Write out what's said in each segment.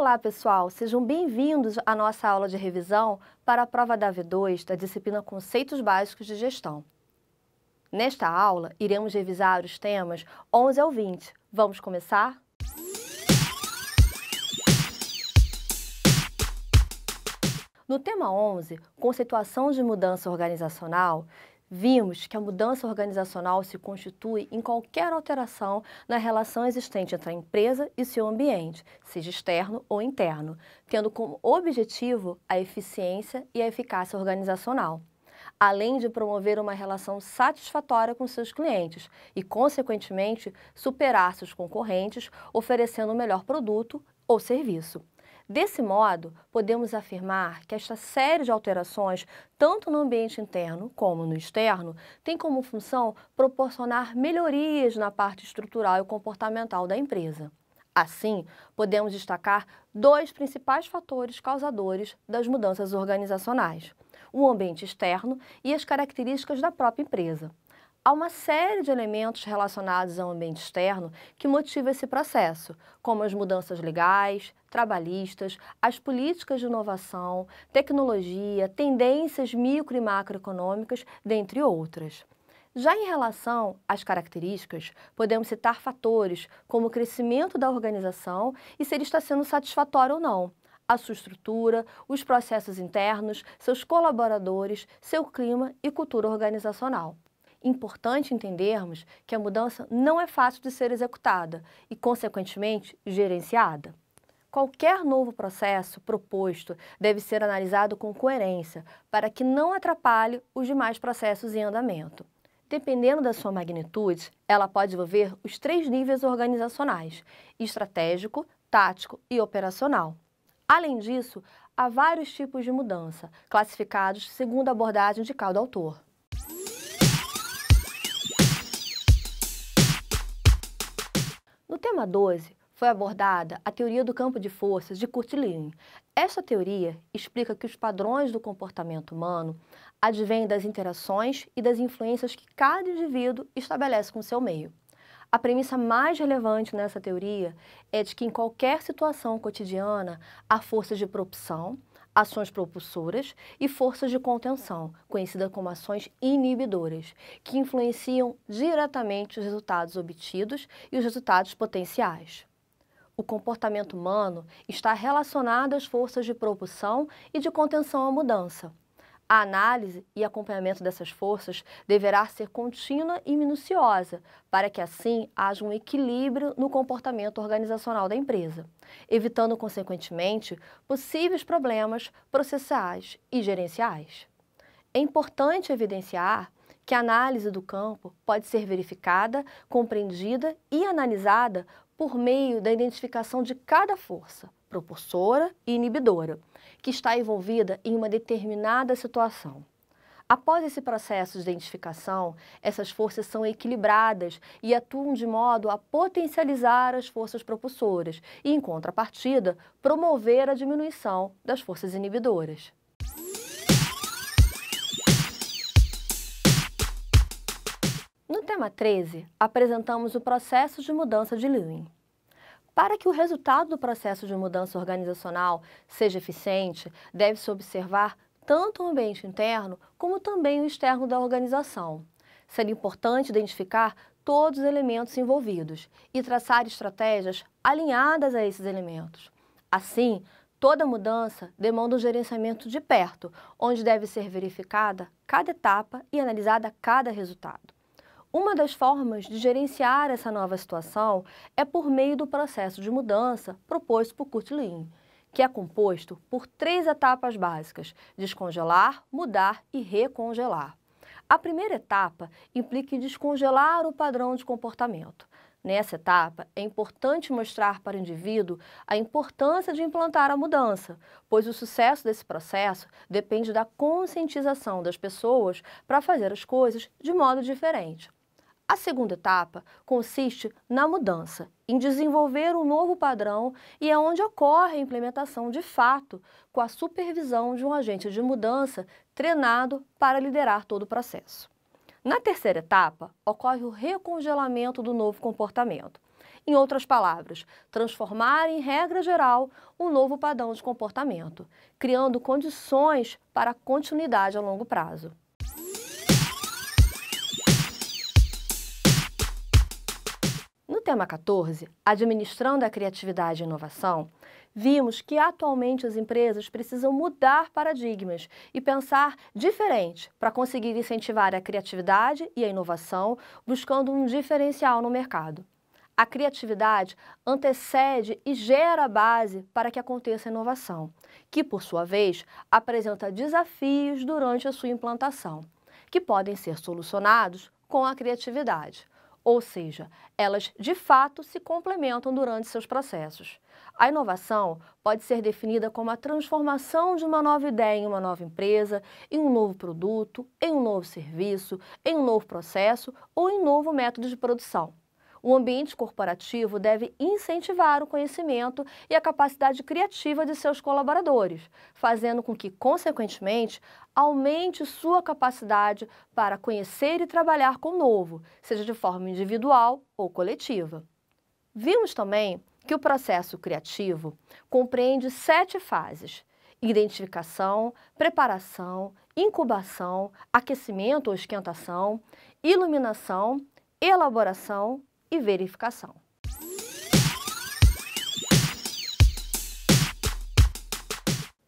Olá, pessoal! Sejam bem-vindos à nossa aula de revisão para a prova da V2 da disciplina Conceitos Básicos de Gestão. Nesta aula, iremos revisar os temas 11 ao 20. Vamos começar? No tema 11, Conceituação de mudança organizacional, vimos que a mudança organizacional se constitui em qualquer alteração na relação existente entre a empresa e seu ambiente, seja externo ou interno, tendo como objetivo a eficiência e a eficácia organizacional, além de promover uma relação satisfatória com seus clientes e, consequentemente, superar seus concorrentes, oferecendo o melhor produto ou serviço. Desse modo, podemos afirmar que esta série de alterações, tanto no ambiente interno como no externo, tem como função proporcionar melhorias na parte estrutural e comportamental da empresa. Assim, podemos destacar dois principais fatores causadores das mudanças organizacionais: o ambiente externo e as características da própria empresa. Há uma série de elementos relacionados ao ambiente externo que motiva esse processo, como as mudanças legais, trabalhistas, as políticas de inovação, tecnologia, tendências micro e macroeconômicas, dentre outras. Já em relação às características, podemos citar fatores como o crescimento da organização e se ele está sendo satisfatório ou não, a sua estrutura, os processos internos, seus colaboradores, seu clima e cultura organizacional. Importante entendermos que a mudança não é fácil de ser executada e, consequentemente, gerenciada. Qualquer novo processo proposto deve ser analisado com coerência para que não atrapalhe os demais processos em andamento. Dependendo da sua magnitude, ela pode envolver os 3 níveis organizacionais: estratégico, tático e operacional. Além disso, há vários tipos de mudança, classificados segundo a abordagem de cada autor. No tema 12, foi abordada a teoria do campo de forças de Kurt Lewin. Esta teoria explica que os padrões do comportamento humano advêm das interações e das influências que cada indivíduo estabelece com o seu meio. A premissa mais relevante nessa teoria é de que em qualquer situação cotidiana há forças de propulsão, ações propulsoras e forças de contenção, conhecidas como ações inibidoras, que influenciam diretamente os resultados obtidos e os resultados potenciais. O comportamento humano está relacionado às forças de propulsão e de contenção à mudança. A análise e acompanhamento dessas forças deverá ser contínua e minuciosa, para que assim haja um equilíbrio no comportamento organizacional da empresa, evitando, consequentemente, possíveis problemas processuais e gerenciais. É importante evidenciar que a análise do campo pode ser verificada, compreendida e analisada por meio da identificação de cada força, propulsora e inibidora, que está envolvida em uma determinada situação. Após esse processo de identificação, essas forças são equilibradas e atuam de modo a potencializar as forças propulsoras e, em contrapartida, promover a diminuição das forças inibidoras. No tema 13, apresentamos o processo de mudança de Lewin. Para que o resultado do processo de mudança organizacional seja eficiente, deve-se observar tanto o ambiente interno como também o externo da organização. Seria importante identificar todos os elementos envolvidos e traçar estratégias alinhadas a esses elementos. Assim, toda mudança demanda um gerenciamento de perto, onde deve ser verificada cada etapa e analisada cada resultado. Uma das formas de gerenciar essa nova situação é por meio do processo de mudança proposto por Kurt Lewin, que é composto por 3 etapas básicas: descongelar, mudar e recongelar. A primeira etapa implica em descongelar o padrão de comportamento. Nessa etapa, é importante mostrar para o indivíduo a importância de implantar a mudança, pois o sucesso desse processo depende da conscientização das pessoas para fazer as coisas de modo diferente. A segunda etapa consiste na mudança, em desenvolver um novo padrão e é onde ocorre a implementação de fato, com a supervisão de um agente de mudança treinado para liderar todo o processo. Na terceira etapa, ocorre o recongelamento do novo comportamento. Em outras palavras, transformar em regra geral um novo padrão de comportamento, criando condições para a continuidade a longo prazo. No tema 14, Administrando a Criatividade e Inovação, vimos que atualmente as empresas precisam mudar paradigmas e pensar diferente para conseguir incentivar a criatividade e a inovação, buscando um diferencial no mercado. A criatividade antecede e gera a base para que aconteça a inovação, que, por sua vez, apresenta desafios durante a sua implantação, que podem ser solucionados com a criatividade. Ou seja, elas de fato se complementam durante seus processos. A inovação pode ser definida como a transformação de uma nova ideia em uma nova empresa, em um novo produto, em um novo serviço, em um novo processo ou em um novo método de produção. O ambiente corporativo deve incentivar o conhecimento e a capacidade criativa de seus colaboradores, fazendo com que, consequentemente, aumente sua capacidade para conhecer e trabalhar com o novo, seja de forma individual ou coletiva. Vimos também que o processo criativo compreende 7 fases: identificação, preparação, incubação, aquecimento ou esquentação, iluminação, elaboração e verificação.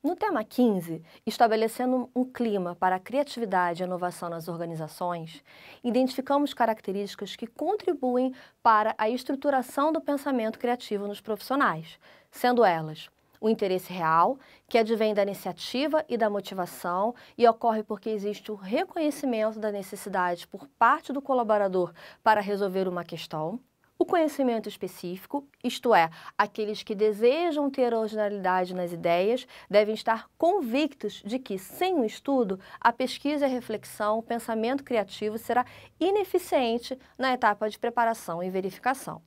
No tema 15, estabelecendo um clima para a criatividade e inovação nas organizações, identificamos características que contribuem para a estruturação do pensamento criativo nos profissionais, sendo elas o interesse real, que advém da iniciativa e da motivação e ocorre porque existe o reconhecimento da necessidade por parte do colaborador para resolver uma questão. O conhecimento específico, isto é, aqueles que desejam ter originalidade nas ideias, devem estar convictos de que, sem o estudo, a pesquisa e a reflexão, o pensamento criativo será ineficiente na etapa de preparação e verificação.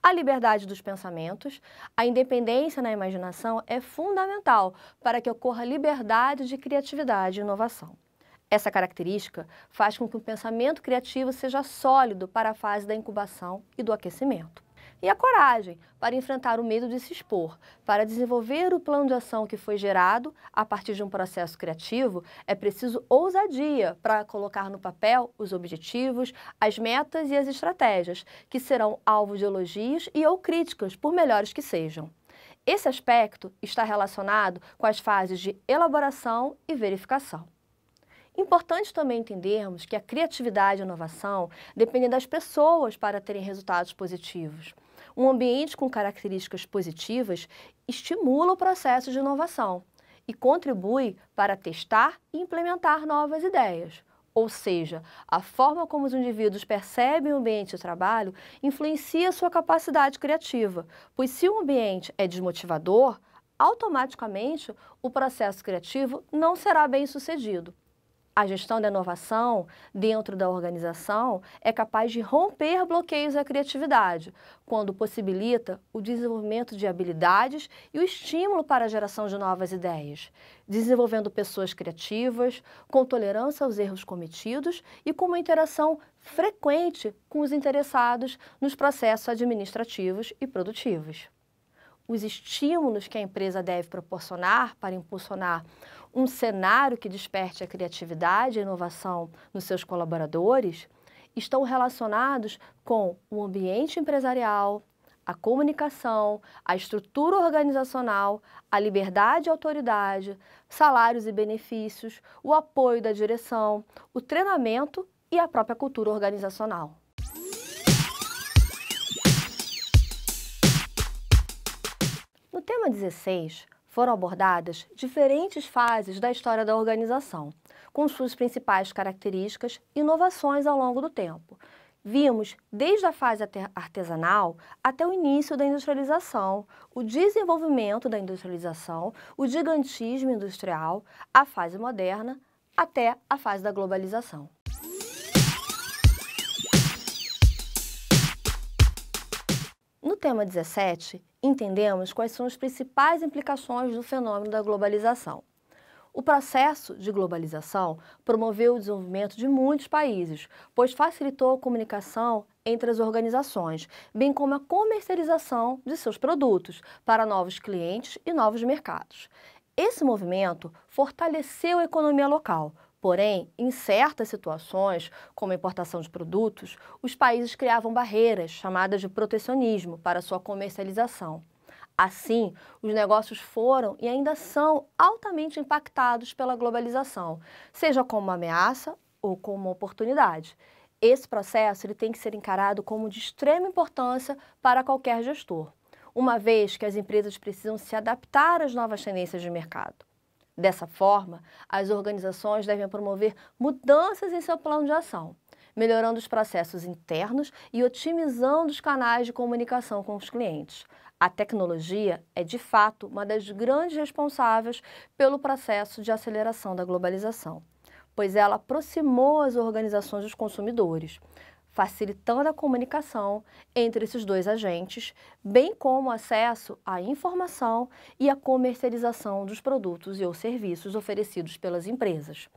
A liberdade dos pensamentos, a independência na imaginação é fundamental para que ocorra liberdade de criatividade e inovação. Essa característica faz com que o pensamento criativo seja sólido para a fase da incubação e do aquecimento. E a coragem para enfrentar o medo de se expor, para desenvolver o plano de ação que foi gerado a partir de um processo criativo, é preciso ousadia para colocar no papel os objetivos, as metas e as estratégias, que serão alvo de elogios e ou críticas, por melhores que sejam. Esse aspecto está relacionado com as fases de elaboração e verificação. Importante também entendermos que a criatividade e a inovação dependem das pessoas para terem resultados positivos. Um ambiente com características positivas estimula o processo de inovação e contribui para testar e implementar novas ideias. Ou seja, a forma como os indivíduos percebem o ambiente de trabalho influencia sua capacidade criativa, pois se o ambiente é desmotivador, automaticamente o processo criativo não será bem sucedido. A gestão da inovação dentro da organização é capaz de romper bloqueios à criatividade, quando possibilita o desenvolvimento de habilidades e o estímulo para a geração de novas ideias, desenvolvendo pessoas criativas, com tolerância aos erros cometidos e com uma interação frequente com os interessados nos processos administrativos e produtivos. Os estímulos que a empresa deve proporcionar para impulsionar um cenário que desperte a criatividade e a inovação nos seus colaboradores estão relacionados com o ambiente empresarial, a comunicação, a estrutura organizacional, a liberdade e autoridade, salários e benefícios, o apoio da direção, o treinamento e a própria cultura organizacional. No tema 16, foram abordadas diferentes fases da história da organização, com suas principais características e inovações ao longo do tempo. Vimos desde a fase artesanal até o início da industrialização, o desenvolvimento da industrialização, o gigantismo industrial, a fase moderna, até a fase da globalização. No tema 17, entendemos quais são as principais implicações do fenômeno da globalização. O processo de globalização promoveu o desenvolvimento de muitos países, pois facilitou a comunicação entre as organizações, bem como a comercialização de seus produtos para novos clientes e novos mercados. Esse movimento fortaleceu a economia local. Porém, em certas situações, como a importação de produtos, os países criavam barreiras, chamadas de protecionismo, para sua comercialização. Assim, os negócios foram e ainda são altamente impactados pela globalização, seja como uma ameaça ou como uma oportunidade. Esse processo ele tem que ser encarado como de extrema importância para qualquer gestor, uma vez que as empresas precisam se adaptar às novas tendências de mercado. Dessa forma, as organizações devem promover mudanças em seu plano de ação, melhorando os processos internos e otimizando os canais de comunicação com os clientes. A tecnologia é, de fato, uma das grandes responsáveis pelo processo de aceleração da globalização, pois ela aproximou as organizações dos consumidores, facilitando a comunicação entre esses dois agentes, bem como o acesso à informação e à comercialização dos produtos e ou serviços oferecidos pelas empresas.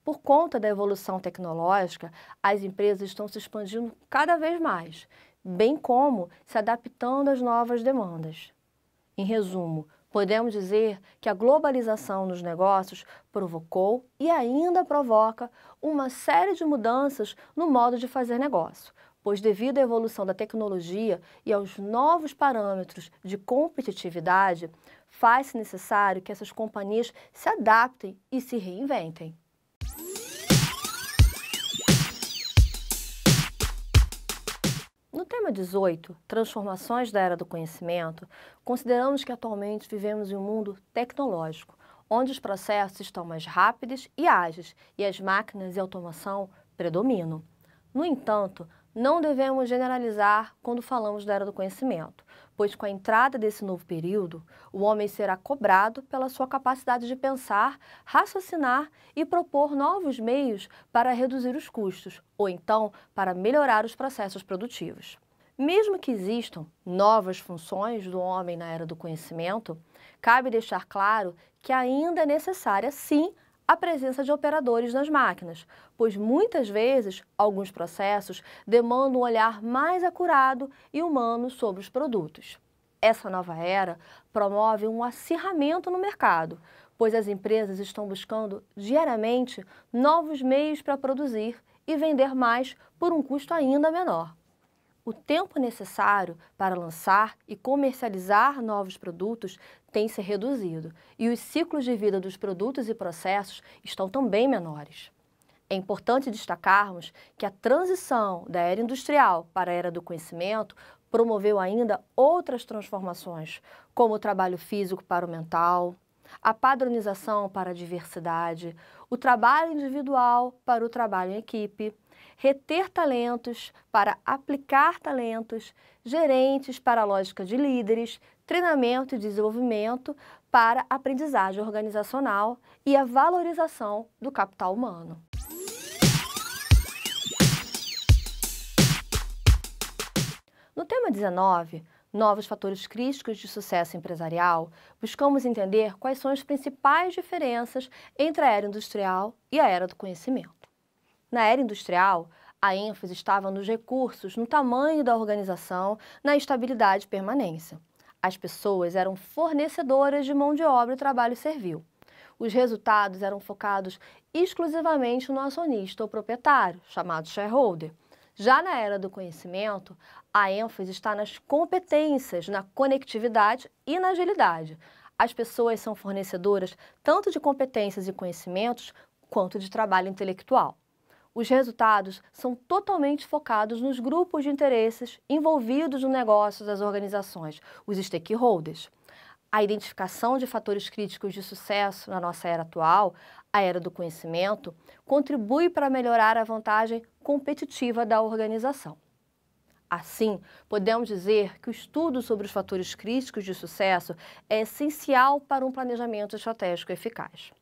Por conta da evolução tecnológica, as empresas estão se expandindo cada vez mais, bem como se adaptando às novas demandas. Em resumo, podemos dizer que a globalização nos negócios provocou e ainda provoca uma série de mudanças no modo de fazer negócio, pois devido à evolução da tecnologia e aos novos parâmetros de competitividade, faz-se necessário que essas companhias se adaptem e se reinventem. No tema 18, Transformações da Era do Conhecimento, consideramos que atualmente vivemos em um mundo tecnológico, onde os processos estão mais rápidos e ágeis e as máquinas e automação predominam. No entanto, não devemos generalizar quando falamos da Era do Conhecimento, pois com a entrada desse novo período, o homem será cobrado pela sua capacidade de pensar, raciocinar e propor novos meios para reduzir os custos, ou então para melhorar os processos produtivos. Mesmo que existam novas funções do homem na Era do Conhecimento, cabe deixar claro que ainda é necessária, sim, a presença de operadores nas máquinas, pois muitas vezes alguns processos demandam um olhar mais acurado e humano sobre os produtos. Essa nova era promove um acirramento no mercado, pois as empresas estão buscando diariamente novos meios para produzir e vender mais por um custo ainda menor. O tempo necessário para lançar e comercializar novos produtos tem se reduzido e os ciclos de vida dos produtos e processos estão também menores. É importante destacarmos que a transição da era industrial para a era do conhecimento promoveu ainda outras transformações, como o trabalho físico para o mental, a padronização para a diversidade, o trabalho individual para o trabalho em equipe, reter talentos para aplicar talentos, gerentes para a lógica de líderes, treinamento e desenvolvimento para aprendizagem organizacional e a valorização do capital humano. No tema 19, Novos fatores críticos de sucesso empresarial, buscamos entender quais são as principais diferenças entre a era industrial e a era do conhecimento. Na era industrial, a ênfase estava nos recursos, no tamanho da organização, na estabilidade e permanência. As pessoas eram fornecedoras de mão de obra e trabalho servil. Os resultados eram focados exclusivamente no acionista ou proprietário, chamado shareholder. Já na era do conhecimento, a ênfase está nas competências, na conectividade e na agilidade. As pessoas são fornecedoras tanto de competências e conhecimentos quanto de trabalho intelectual. Os resultados são totalmente focados nos grupos de interesses envolvidos no negócio das organizações, os stakeholders. A identificação de fatores críticos de sucesso na nossa era atual, a era do conhecimento, contribui para melhorar a vantagem competitiva da organização. Assim, podemos dizer que o estudo sobre os fatores críticos de sucesso é essencial para um planejamento estratégico eficaz.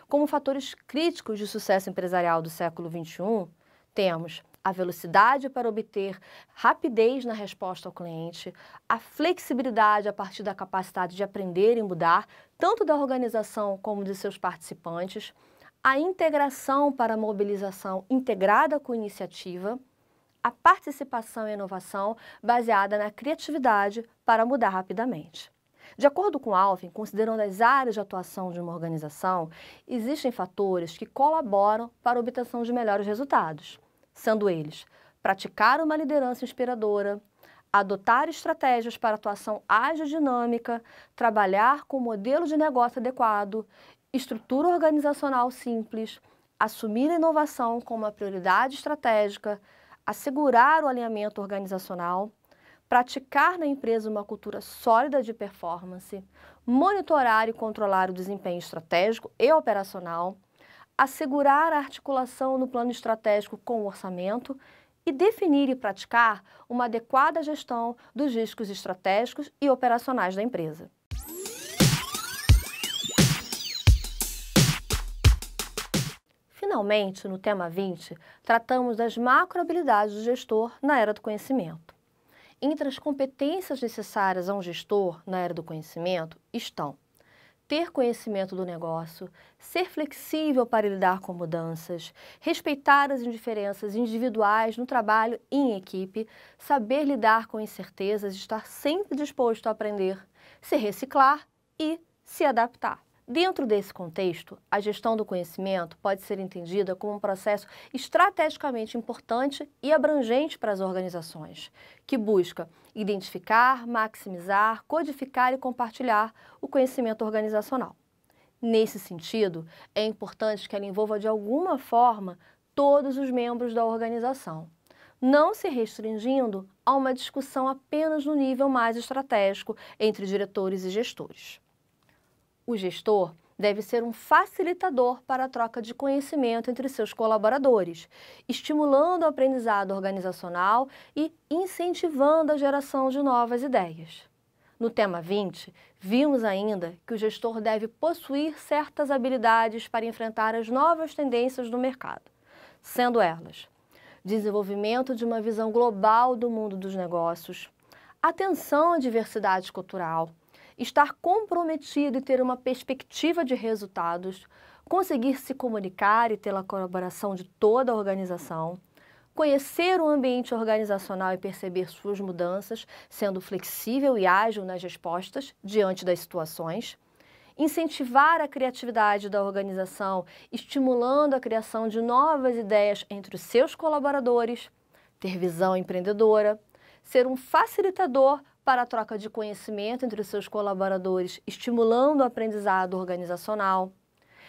Como fatores críticos de sucesso empresarial do século XXI, temos a velocidade para obter rapidez na resposta ao cliente, a flexibilidade a partir da capacidade de aprender e mudar, tanto da organização como de seus participantes, a integração para a mobilização integrada com iniciativa, a participação e inovação baseada na criatividade para mudar rapidamente. De acordo com Alvin, considerando as áreas de atuação de uma organização, existem fatores que colaboram para a obtenção de melhores resultados, sendo eles praticar uma liderança inspiradora, adotar estratégias para atuação ágil e dinâmica, trabalhar com modelo de negócio adequado, estrutura organizacional simples, assumir a inovação como uma prioridade estratégica, assegurar o alinhamento organizacional, praticar na empresa uma cultura sólida de performance, monitorar e controlar o desempenho estratégico e operacional, assegurar a articulação no plano estratégico com o orçamento e definir e praticar uma adequada gestão dos riscos estratégicos e operacionais da empresa. Finalmente, no tema 20, tratamos das macrohabilidades do gestor na era do conhecimento. Entre as competências necessárias a um gestor na era do conhecimento estão ter conhecimento do negócio, ser flexível para lidar com mudanças, respeitar as indiferenças individuais no trabalho e em equipe, saber lidar com incertezas, estar sempre disposto a aprender, se reciclar e se adaptar. Dentro desse contexto, a gestão do conhecimento pode ser entendida como um processo estrategicamente importante e abrangente para as organizações, que busca identificar, maximizar, codificar e compartilhar o conhecimento organizacional. Nesse sentido, é importante que ela envolva de alguma forma todos os membros da organização, não se restringindo a uma discussão apenas no nível mais estratégico entre diretores e gestores. O gestor deve ser um facilitador para a troca de conhecimento entre seus colaboradores, estimulando o aprendizado organizacional e incentivando a geração de novas ideias. No tema 20, vimos ainda que o gestor deve possuir certas habilidades para enfrentar as novas tendências do mercado, sendo elas: desenvolvimento de uma visão global do mundo dos negócios, atenção à diversidade cultural, estar comprometido e ter uma perspectiva de resultados, conseguir se comunicar e ter a colaboração de toda a organização, conhecer o ambiente organizacional e perceber suas mudanças, sendo flexível e ágil nas respostas diante das situações, incentivar a criatividade da organização, estimulando a criação de novas ideias entre os seus colaboradores, ter visão empreendedora, ser um facilitador para a troca de conhecimento entre os seus colaboradores, estimulando o aprendizado organizacional,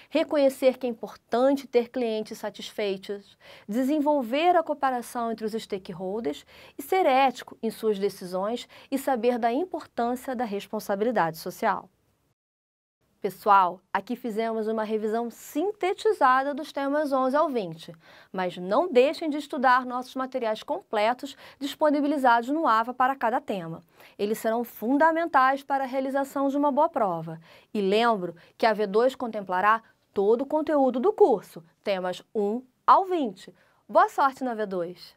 reconhecer que é importante ter clientes satisfeitos, desenvolver a cooperação entre os stakeholders e ser ético em suas decisões e saber da importância da responsabilidade social. Pessoal, aqui fizemos uma revisão sintetizada dos temas 11 ao 20, mas não deixem de estudar nossos materiais completos disponibilizados no AVA para cada tema. Eles serão fundamentais para a realização de uma boa prova. E lembro que a V2 contemplará todo o conteúdo do curso, temas 1 ao 20. Boa sorte na V2!